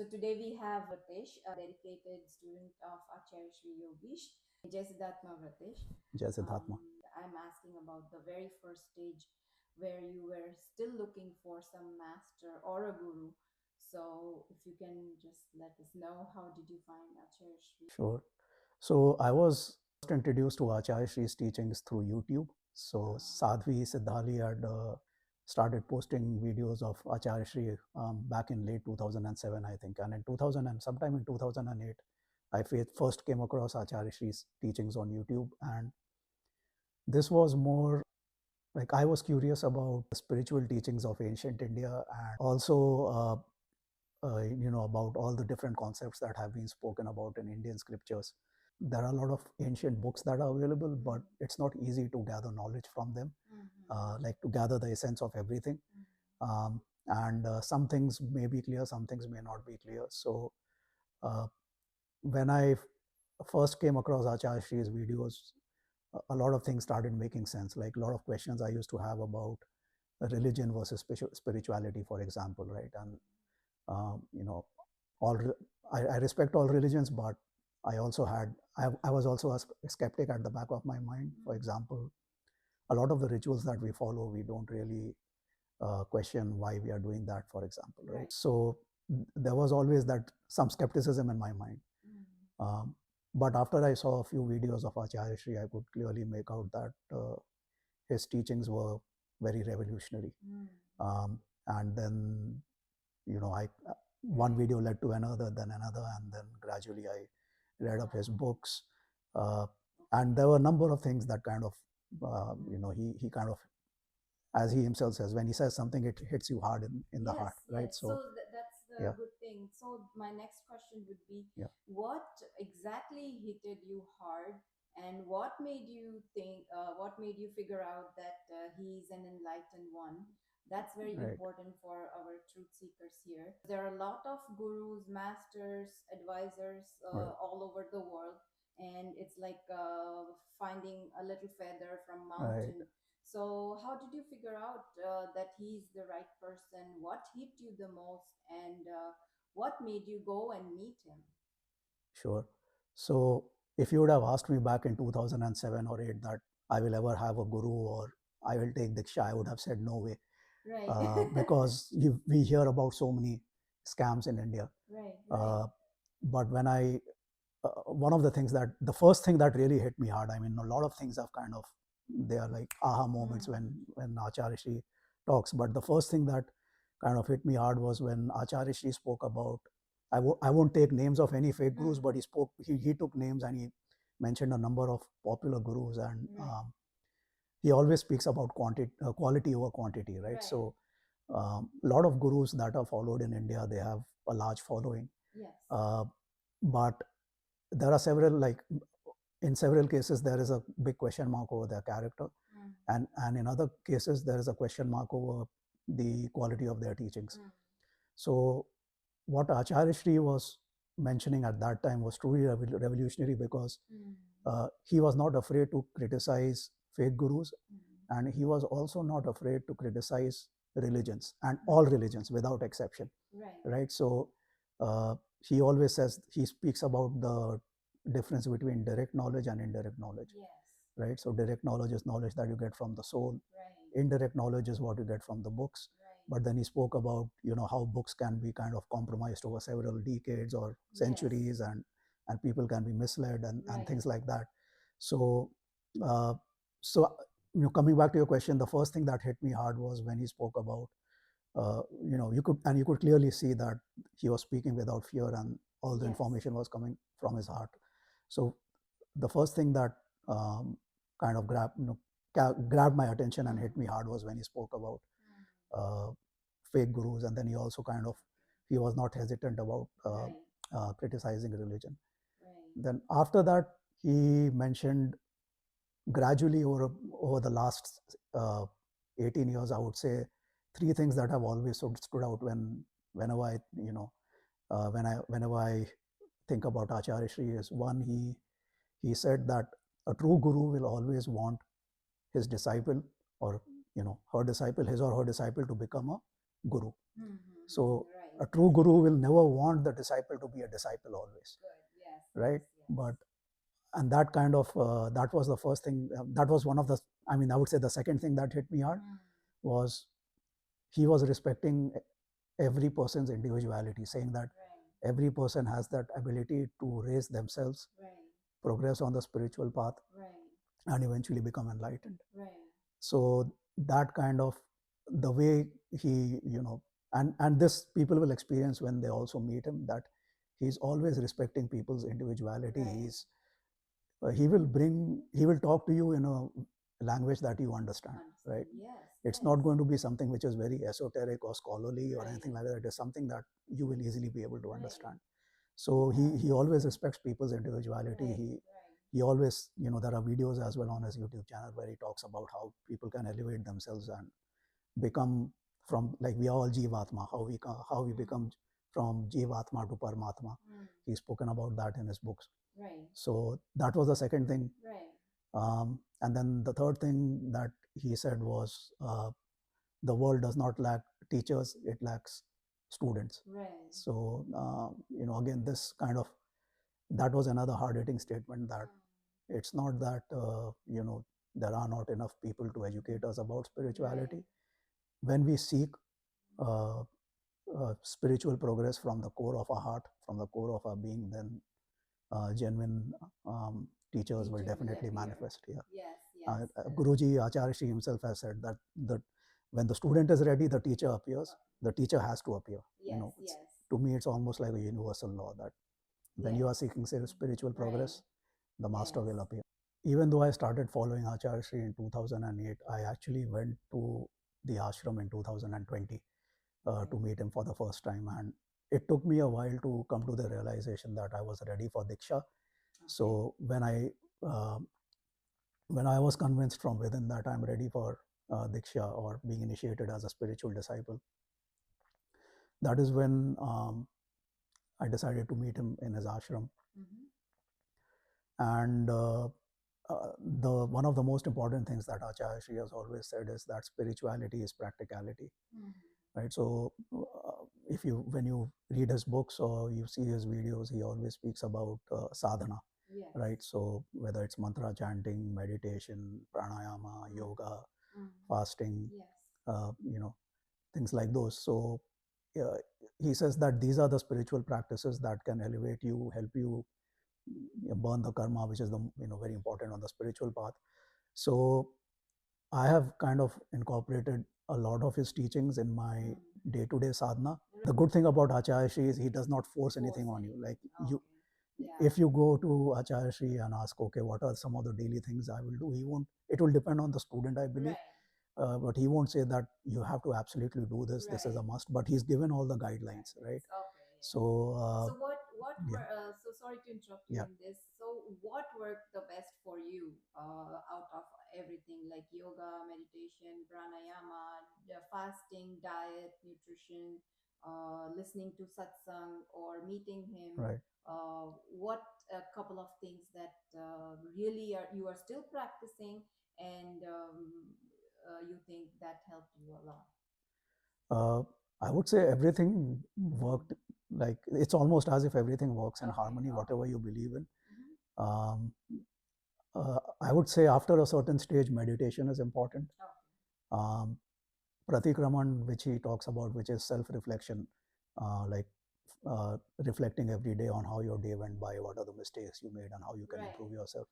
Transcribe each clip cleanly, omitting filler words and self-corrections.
So today we have Ritesh, a dedicated student of Acharya Shri Yogeesh. Jai Siddhartha Ritesh. Jai Siddhartha. I'm asking about the very first stage where you were still looking for some master or a guru. So if you can just let us know, how did you find Acharya Shri? Sure. So I was first introduced to Acharya Shree's teachings through YouTube. So Sadhvi Siddhali had started posting videos of Acharya Shri back in late 2007, I think. And in 2000 and sometime in 2008, I first came across Acharya Shree's teachings on YouTube. And this was more like I was curious about the spiritual teachings of ancient India and also about all the different concepts that have been spoken about in Indian scriptures. There are a lot of ancient books that are available, but it's not easy to gather knowledge from them, like to gather the essence of everything. And some things may be clear, some things may not be clear. So uh, when I first came across Acharya Shree's videos, a lot of things started making sense. Like a lot of questions I used to have about religion versus spirituality, for example, right? And you know, all I respect all religions, but I was also a skeptic at the back of my mind. For example, a lot of the rituals that we follow, we don't really question why we are doing that, for example, right? So there was always that some skepticism in my mind. Um, but after I saw a few videos of Acharya Shri, I could clearly make out that his teachings were very revolutionary. And then, I one video led to another, then another, and then gradually I read up his books. And there were a number of things that kind of, he kind of, as he himself says, when he says something, it hits you hard in the heart, right? Yes. So that's the yeah. good thing. So my next question would be, Yeah. what exactly hit you hard, and what made you think, what made you figure out that he's an enlightened one? That's very Right. important for our truth seekers here. There are a lot of gurus, masters, advisors Right. all over the world, and it's like finding a little feather from Right. mountain. So, how did you figure out that he's the right person? What hit you the most, and what made you go and meet him? Sure. So if you would have asked me back in 2007 or 8 that I will ever have a guru or I will take Diksha, I would have said no way. Right. Because we hear about so many scams in India. Right. But when one of the things the first thing that really hit me hard, I mean, a lot of things have kind of, they are like aha moments when Acharya Shri talks. But the first thing that kind of hit me hard was when Acharya Shri spoke about, I won't take names of any fake gurus, but he took names and he mentioned a number of popular gurus. And he always speaks about quality over quantity, right? So a lot of gurus that are followed in India, they have a large following. Yes. But there are several, like in several cases, there is a big question mark over their character. And in other cases, there is a question mark over the quality of their teachings. So what Acharya Shri was mentioning at that time was truly revolutionary, because he was not afraid to criticize fake gurus, and he was also not afraid to criticize religions and all religions without exception. Right. So he always says, he speaks about the difference between direct knowledge and indirect knowledge. Yes. Right. So direct knowledge is knowledge that you get from the soul. Right. Indirect knowledge is what you get from the books. But then he spoke about, how books can be kind of compromised over several decades or centuries, and people can be misled and things like that. So uh, so coming back to your question, the first thing that hit me hard was when he spoke about, you could clearly see that he was speaking without fear, and all the information was coming from his heart. So the first thing that kind of grabbed my attention and hit me hard was when he spoke about fake gurus, and then he was not hesitant about criticizing religion. Then after that, he mentioned gradually over the last 18 years, I would say, three things that have always stood out whenever I think about Acharya Shri. Is one, he said that a true guru will always want his disciple, or his or her disciple, to become a guru. So a true guru will never want the disciple to be a disciple always. Good. Yes. Right? Yes, yes. But and that kind of that was the first thing. That was one of the. I mean, I would say the second thing that hit me hard was he was respecting every person's individuality, saying that every person has that ability to raise themselves, progress on the spiritual path, and eventually become enlightened. So that kind of the way he, and this people will experience when they also meet him, that he's always respecting people's individuality. He will talk to you in a language that you understand, right? It's not going to be something which is very esoteric or scholarly or anything like that. It is something that you will easily be able to understand. So he always respects people's individuality. He always, there are videos as well on his YouTube channel where he talks about how people can elevate themselves and become from, like, we are all Jivatma, how we become from Jivatma to Paramatma. He's spoken about that in his books. So that was the second thing. And then the third thing that he said was, the world does not lack teachers, it lacks students. So, again, this kind of, that was another hard-hitting statement, that it's not that, there are not enough people to educate us about spirituality. When we seek uh, spiritual progress from the core of our heart, from the core of our being, then genuine teachers will definitely manifest here. Guruji Acharya Shri himself has said that when the student is ready, the teacher appears. The teacher has to appear. To me, it's almost like a universal law that when you are seeking spiritual progress, the master will appear. Even though I started following Acharya Shri in 2008, I actually went to the ashram in 2020 to meet him for the first time, and it took me a while to come to the realization that I was ready for Diksha. So when I was convinced from within that I'm ready for Diksha, or being initiated as a spiritual disciple, that is when I decided to meet him in his ashram. And the one of the most important things that Acharya Shri has always said is that spirituality is practicality. Right? So if you, when you read his books or you see his videos, he always speaks about sadhana. Right? So whether it's mantra chanting, meditation, pranayama, yoga, fasting, things like those. So he says that these are the spiritual practices that can elevate you, help you burn the karma, which is the very important on the spiritual path. So I have kind of incorporated a lot of his teachings in my day-to-day sadhana. The good thing about Acharya Shri is he does not force anything on you. Like, if you go to Acharya Shri and ask, okay, what are some of the daily things I will do, he won't. It will depend on the student, I believe. But he won't say that you have to absolutely do this. This is a must. But he's given all the guidelines, right? So, so so sorry to interrupt you in this. So what worked the best for you out of everything, like yoga, meditation, pranayama, fasting, diet, nutrition, listening to satsang, or meeting him? Right. What a couple of things that really you are still practicing, and you think that helped you a lot? I would say everything worked. Like, it's almost as if everything works in harmony, whatever you believe in. I would say after a certain stage, meditation is important. Um, Pratikraman, which he talks about, which is self-reflection, like reflecting every day on how your day went by, what are the mistakes you made, and how you can improve yourself.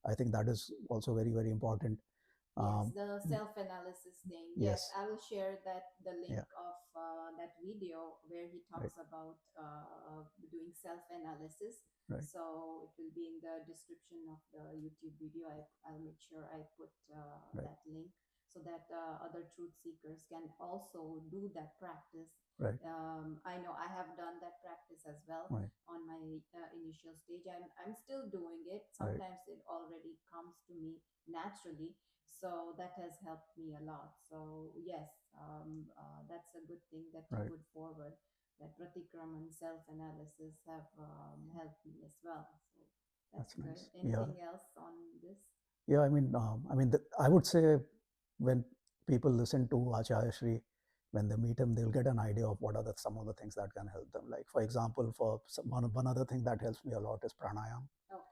I think that is also very, very important. Yes, the self-analysis thing. Yes, I will share the link of that video where he talks about doing self-analysis. So it will be in the description of the YouTube video. I'll make sure I put that link so that other truth seekers can also do that practice. I know I have done that practice as well on my initial stage. I'm still doing it. Sometimes it already comes to me naturally, so that has helped me a lot. So yes, that's a good thing that you put forward, that pratikraman self-analysis have helped me as well. So that's good. Nice. Anything else on this? I mean, I would say when people listen to Acharya Shri, when they meet him, they'll get an idea of what are some of the things that can help them. Like, for example, for one other thing that helps me a lot is pranayam. Okay.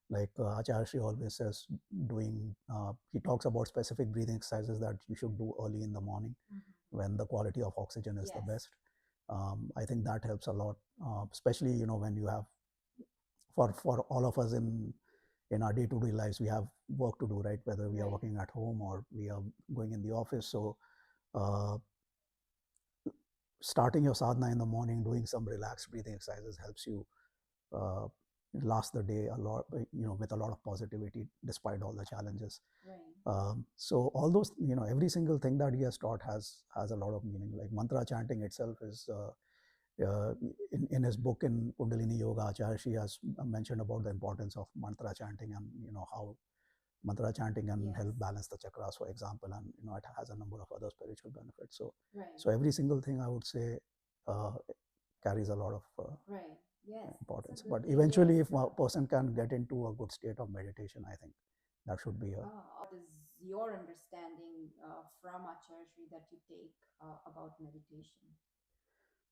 Like Acharya Shri always says, he talks about specific breathing exercises that you should do early in the morning when the quality of oxygen is the best. I think that helps a lot, especially when you have, for all of us in our day-to-day lives, we have work to do, right? Whether we are working at home or we are going in the office. So uh, starting your sadhana in the morning, doing some relaxed breathing exercises helps you uh, last the day a lot, with a lot of positivity despite all the challenges. So all those, every single thing that he has taught has a lot of meaning. Like mantra chanting itself is in his book in Kundalini Yoga, Acharya Shri has mentioned about the importance of mantra chanting, and how mantra chanting can help balance the chakras, for example, and it has a number of other spiritual benefits. So every single thing, I would say, carries a lot of importance. But eventually, if a person can get into a good state of meditation, I think that should be a. What is your understanding from Acharya Shri that you take about meditation?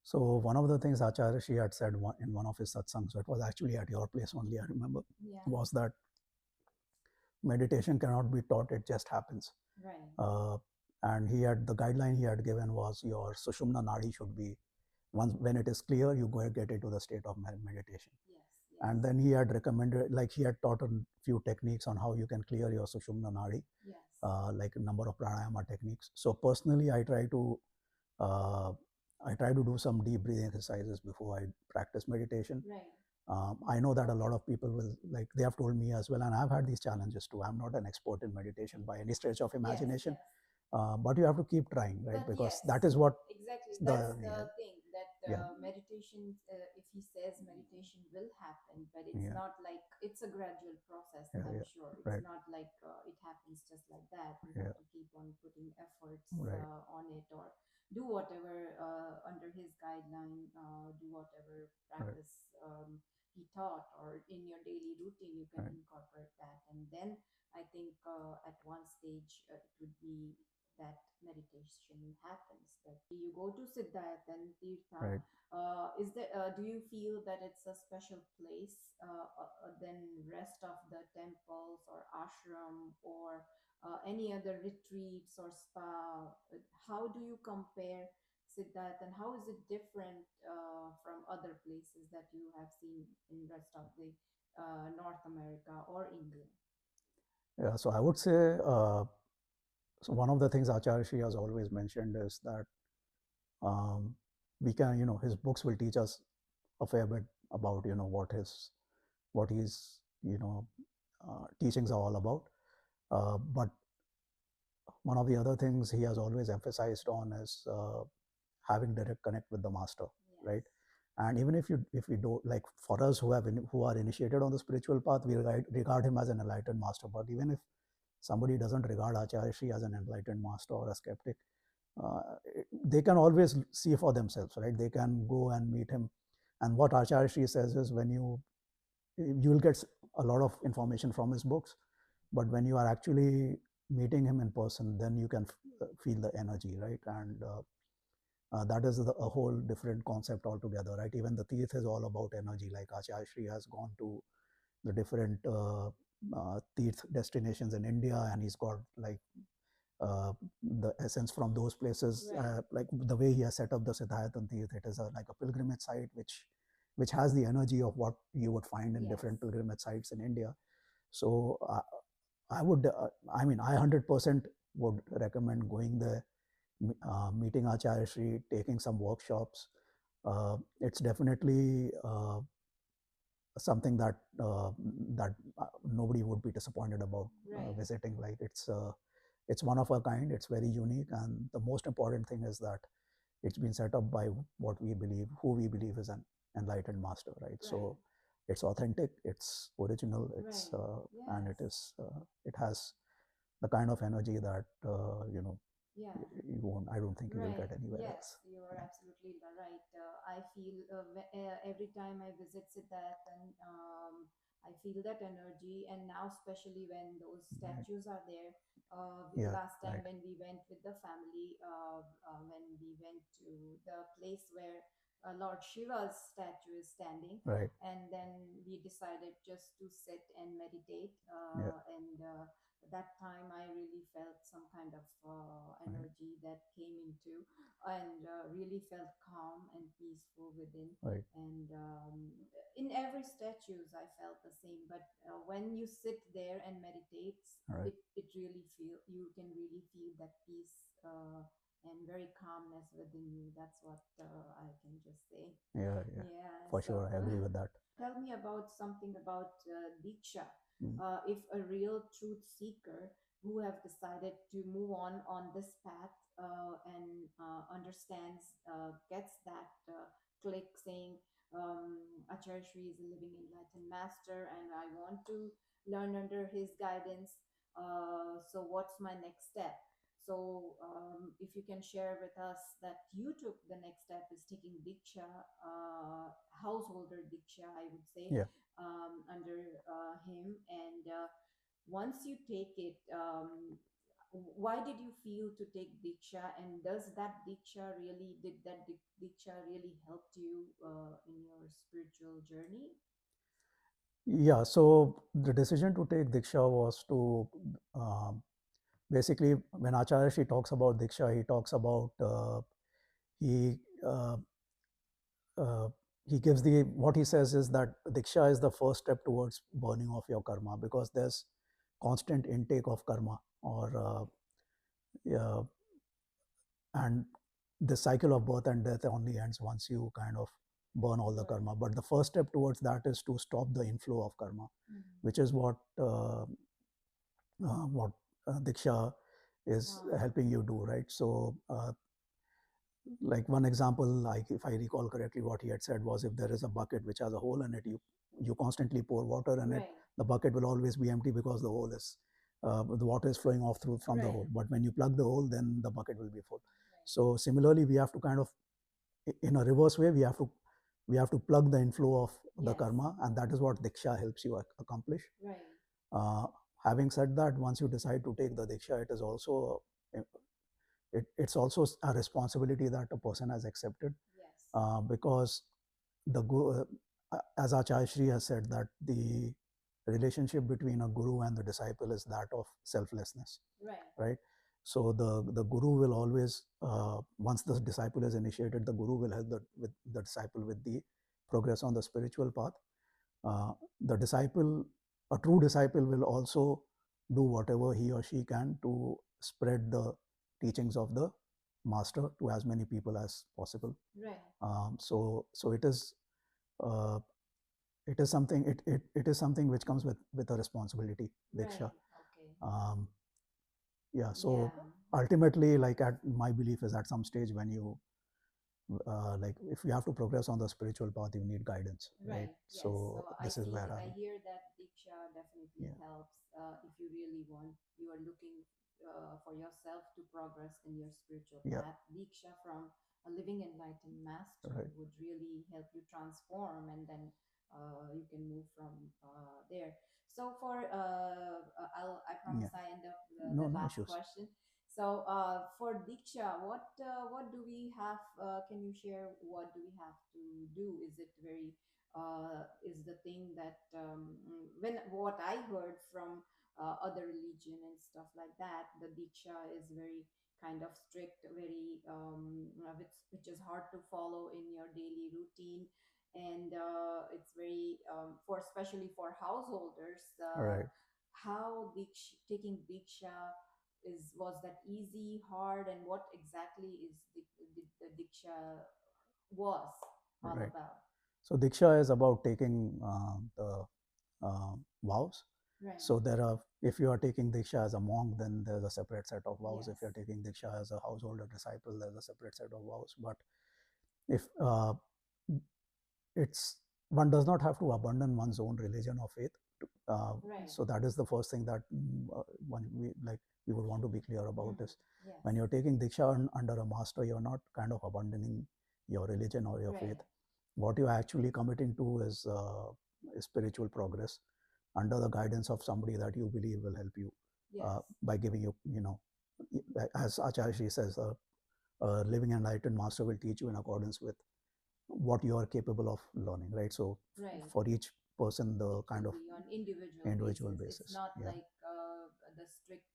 So one of the things Acharya Shri had said in one of his satsangs, so it was actually at your place only, I remember, was that meditation cannot be taught, it just happens. And the guideline he had given was your Sushumna Nadi should be, when it is clear, you go and get into the state of meditation. And then he had recommended, like he had taught a few techniques on how you can clear your Sushumna Nadi, like a number of pranayama techniques. So personally, I try to do some deep breathing exercises before I practice meditation. I know that a lot of people will, like, they have told me as well, and I've had these challenges too. I'm not an expert in meditation by any stretch of imagination, but you have to keep trying, right? Because that is what that's the thing, that meditation, if he says meditation will happen, but it's not like it's a gradual process. I'm sure it's not like it happens just like that. You have to keep on putting efforts on it, or do whatever under his guideline, do whatever practice he taught, or in your daily routine you can incorporate that. And then I think at one stage it would be that meditation happens, that you go to Siddhayatan Tirtha. Is there, do you feel that it's a special place than rest of the temples or ashram, or any other retreats or spa? How do you compare Siddhayatan? How is it different from other places that you have seen in rest of the North America or India? Yeah, so I would say, so one of the things Acharya Shri has always mentioned is that we can, his books will teach us a fair bit about, what his, teachings are all about. But one of the other things he has always emphasized on is having direct connect with the master, right? And even if we don't, like, for us who are initiated on the spiritual path, we regard him as an enlightened master. But even if somebody doesn't regard Acharya Shri as an enlightened master or a skeptic, uh, they can always see for themselves, right? They can go and meet him. And what Acharya Shri says is, when you will get a lot of information from his books, but when you are actually meeting him in person, then you can feel the energy, right? And that is a whole different concept altogether, right? Even the Tirth is all about energy. Like Acharya Shri has gone to the different Tirth destinations in India, and he's got, like, the essence from those places. Like the way he has set up the Siddhayatan Tirtha, it is like a pilgrimage site which has the energy of what you would find in different pilgrimage sites in India. So I would, I mean, I 100% would recommend going there, meeting Acharya Shri, taking some workshops. It's definitely something that nobody would be disappointed about visiting. Like, it's one of a kind. It's very unique, and the most important thing is that it's been set up by who we believe is an enlightened master, right? So it's authentic, it's original, it's and it has the kind of energy that you won't. I don't think you will get anywhere else. You are absolutely right. I feel every time I visit Siddharth, and I feel that energy. And now, especially when those Right. statues are there, Yeah. last time Right. when we went with the family, when we went to the place where Lord Shiva's statue is standing, Right. and then we decided just to sit and meditate. Yeah. And that time, I really felt some kind of Right. energy that came into, and really felt calm and peaceful within. Right. And in every statues I felt the same, but when you sit there and meditate, Right. it really feel, you can really feel that peace and very calmness within you. That's what I can just say. Yeah. Yeah. Yeah. For So sure, I agree with that. tell me about something about Diksha. Mm. If a real truth seeker who have decided to move on this path and understands, gets that click saying, Acharya Shri is a living enlightened master and I want to learn under his guidance. So what's my next step? So, if you can share with us that you took the next step is taking Diksha, householder Diksha, I would say, Yeah. under him. And once you take it, why did you feel to take Diksha? And does that Diksha really, did that Diksha really helped you in your spiritual journey? Yeah. So the decision to take Diksha was to um, basically, when Acharya Shri talks about Diksha, he talks about he uh, uh, he gives the what he says is that Diksha is the first step towards burning off your karma, because there's constant intake of karma, or yeah, and the cycle of birth and death only ends once you kind of burn all the Right. karma. But the first step towards that is to stop the inflow of karma, Mhm. which is what Diksha is Wow. helping you do, right? So, like one example, like if I recall correctly, what he had said was, if there is a bucket which has a hole in it, you constantly pour water in it, Right. the bucket will always be empty because the water is flowing off through from the Right. hole. But when you plug the hole, then the bucket will be full. Right. So similarly, we have to kind of, in a reverse way, we have to plug the inflow of the Yes. karma, and that is what Diksha helps you accomplish. Right. Uh, Having said that, once you decide to take the Diksha, it's also a responsibility that a person has accepted, Yes. because as Acharya Shri has said, that the relationship between a guru and the disciple is that of selflessness, Right. right? So the guru will always, once the disciple is initiated, the guru will help with the disciple with the progress on the spiritual path. The disciple, a true disciple, will also do whatever he or she can to spread the teachings of the master to as many people as possible. Right. So uh, it is something which comes with a responsibility, Right. Diksha. Okay. Um, yeah. Yeah. So ultimately, like, at my belief is, at some stage when you like, if you have to progress on the spiritual path, you need guidance, right? Right. Yes. So So I this is where see, I I hear that Diksha definitely yeah. helps if you really want, you are looking for yourself to progress in your spiritual Yeah. path. Diksha from a living enlightened master Right. would really help you transform, and then you can move from there. So I promise Yeah. I end up No, the no last issues. question. So for Diksha, what do we have? Can you share what do we have to do? Is it very is the thing that when what I heard from other religion and stuff like that, the Diksha is very kind of strict, very which is hard to follow in your daily routine, and it's very for especially for householders. All right. How taking Diksha is, was that easy, hard, and what exactly is the Diksha was all Right. about? So Diksha is about taking the vows. Right. So if you are taking Diksha as a monk, then there's a separate set of vows. If Yes. you're taking Diksha as a householder disciple, there's a separate set of vows. But if it's one does not have to abandon one's own religion or faith. Uh, Right. so that is the first thing that we would want to be clear about, Mm-hmm. is Yes. when you're taking Diksha under a master, you're not kind of abandoning your religion or your Right. faith. What you're actually committing to is spiritual progress. under the guidance of somebody that you believe will help you, Yes. by giving you, as Acharya Shri says, a living enlightened master will teach you in accordance with what you are capable of learning, right? So Right. for each person, the It kind will of be on individual basis. It's not Yeah. like the strict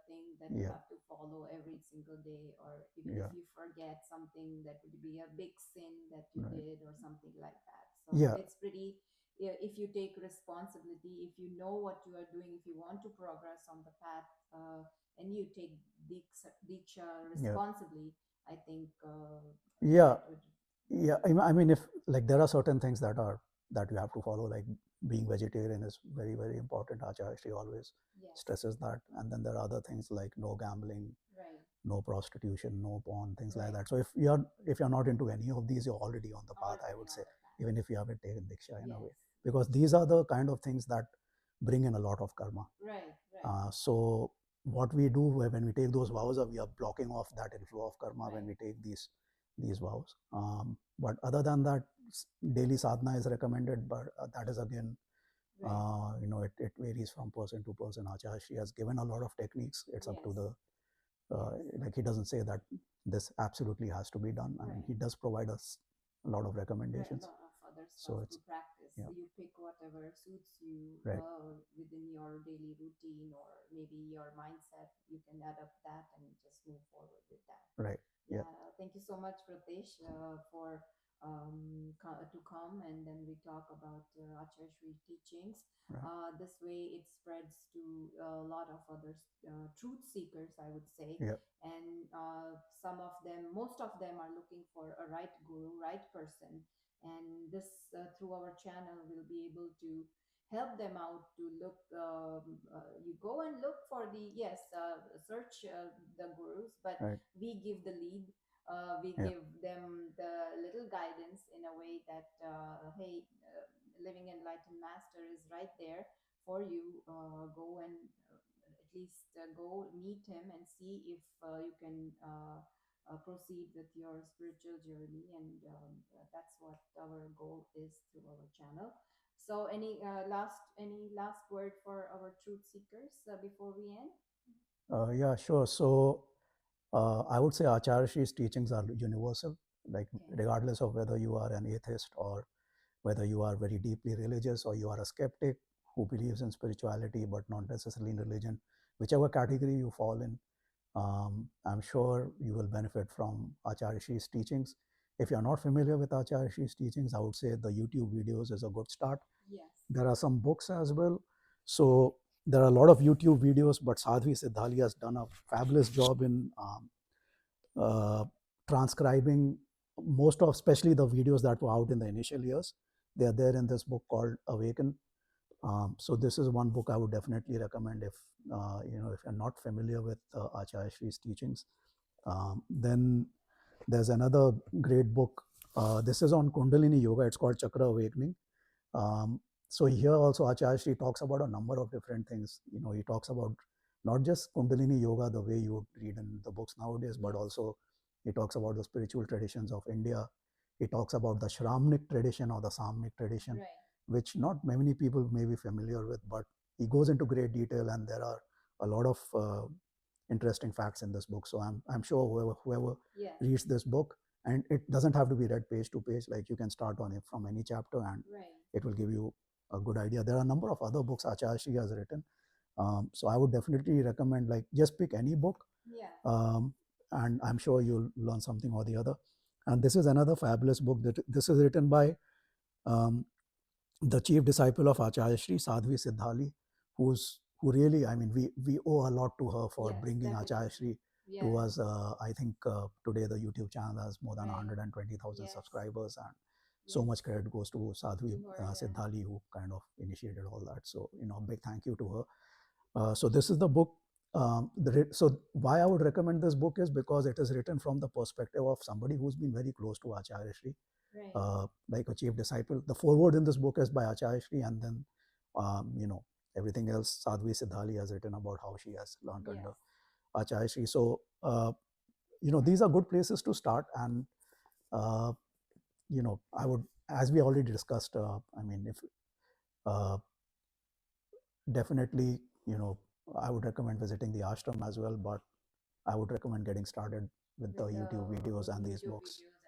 thing that you Yeah. have to follow every single day, or even Yeah. if you forget something, that would be a big sin that you Right. did or something like that. So Yeah. it's pretty, yeah, if you take responsibility, if you know what you are doing, if you want to progress on the path, and you take Diksha Yeah. responsibly, I think Yeah. that would, Yeah. I mean, if like there are certain things that you have to follow, like being vegetarian is very, very important. Acharya Shri always yes, stresses that. And then there are other things like no gambling, right, no prostitution, no porn, things like right, that. So if you're not into any of these, you're already on the path, I already would on say, the path. even if you haven't taken Diksha in a way. Yes, Because these are the kind of things that bring in a lot of karma. right, right, So what we do when we take those vows, we are blocking off that inflow of karma when right, we take these vows. But other than that, daily sadhana is recommended, but that is again, right, it varies from person to person. Acharya Shri has given a lot of techniques. It's up yes, to the yes, like he doesn't say that this absolutely has to be done. I mean, right. he does provide us a lot of Right, a recommendations. lot of other So stuff to it's practice. yeah, You pick whatever suits you right, within your daily routine, or maybe your mindset. You can adapt that and just move forward with that. right, yeah, Yeah, thank you so much, Pratesh, for to come, and then we talk about Acharya Shri teachings. right, This way, it spreads to a lot of other truth seekers, I would say, yeah, and some of them, most of them, are looking for a right guru, right person, and this through our channel we'll be able to help them out to look. You go and look for the, yes, search the gurus, but right, we give the lead. We yeah, give them the little guidance in a way that, hey, living enlightened master is right there for you. Go and at least go meet him and see if you can proceed with your spiritual journey. And that's what our goal is through our channel. So any last word for our truth seekers before we end? yeah, sure. So I would say Acharya Shri's teachings are universal, like Okay. regardless of whether you are an atheist or whether you are very deeply religious or you are a skeptic who believes in spirituality but not necessarily in religion, whichever category you fall in, I'm sure you will benefit from Acharya Shri's teachings. If you're not familiar with Acharya Shri's teachings, I would say the YouTube videos is a good start. Yes. There are some books as well. So there are a lot of YouTube videos, but Sadhvi Siddhali has done a fabulous job in uh, transcribing most of, especially the videos that were out in the initial years. They are there in this book called Awaken. So this is one book I would definitely recommend if you're not familiar with Acharya Shri's teachings. Then there's another great book. This is on Kundalini Yoga. It's called Chakra Awakening. Um, so here also Acharya Shri talks about a number of different things. He talks about not just Kundalini Yoga the way you would read in the books nowadays, but Yes. also he talks about the spiritual traditions of India. He talks about the Shramnik tradition or the Samnik tradition, Right. which not many people may be familiar with, but he goes into great detail, and there are a lot of interesting facts in this book. So I'm sure whoever Yes. reads this book, and it doesn't have to be read page to page, like you can start on it from any chapter and Right. it will give you a good idea. There are a number of other books Acharya Shri has written. So I would definitely recommend, like, just pick any book, Yeah. and I'm sure you'll learn something or the other. And this is another fabulous book. That this is written by um, the chief disciple of Acharya Shri, Sadhvi Siddhali, who really, I mean, we owe a lot to her for Yes, bringing Acharya definitely. Shri to Yes. us. I think today the YouTube channel has more than Right. 120,000 Yes. subscribers, and so Yes. much credit goes to Sadhvi To her, yeah. Siddhali, who kind of initiated all that. So, big thank you to her. So this is the book. So why I would recommend this book is because it is written from the perspective of somebody who's been very close to Acharya Shri, Right. like a chief disciple. The foreword in this book is by Acharya Shri, and then um, you know everything else Sadhvi Siddhali has written about how she has learned Yes. under Acharya Shri. So these are good places to start, and uh, I would, as we already discussed, I mean, if uh, definitely, I would recommend visiting the ashram as well, but I would recommend getting started with the with the YouTube videos and these YouTube books. videos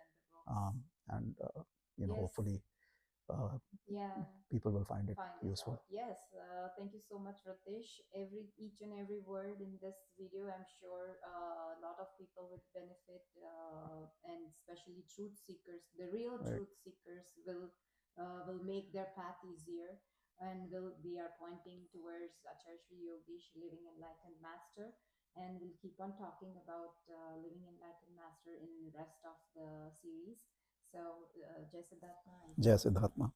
and the books. And Yes. hopefully uh, Yeah. people will find it Find it useful. out. Yes, thank you so much, Ratish. Each and every word in this video, I'm sure a lot of people would benefit, and especially truth seekers. The real Right. truth seekers will make their path easier, and we are pointing towards Acharya Shri Yogeesh, Living Enlightened Master, and we'll keep on talking about Living Enlightened Master in the rest of the series. So, Jai Siddhartha and Jai Siddhartha.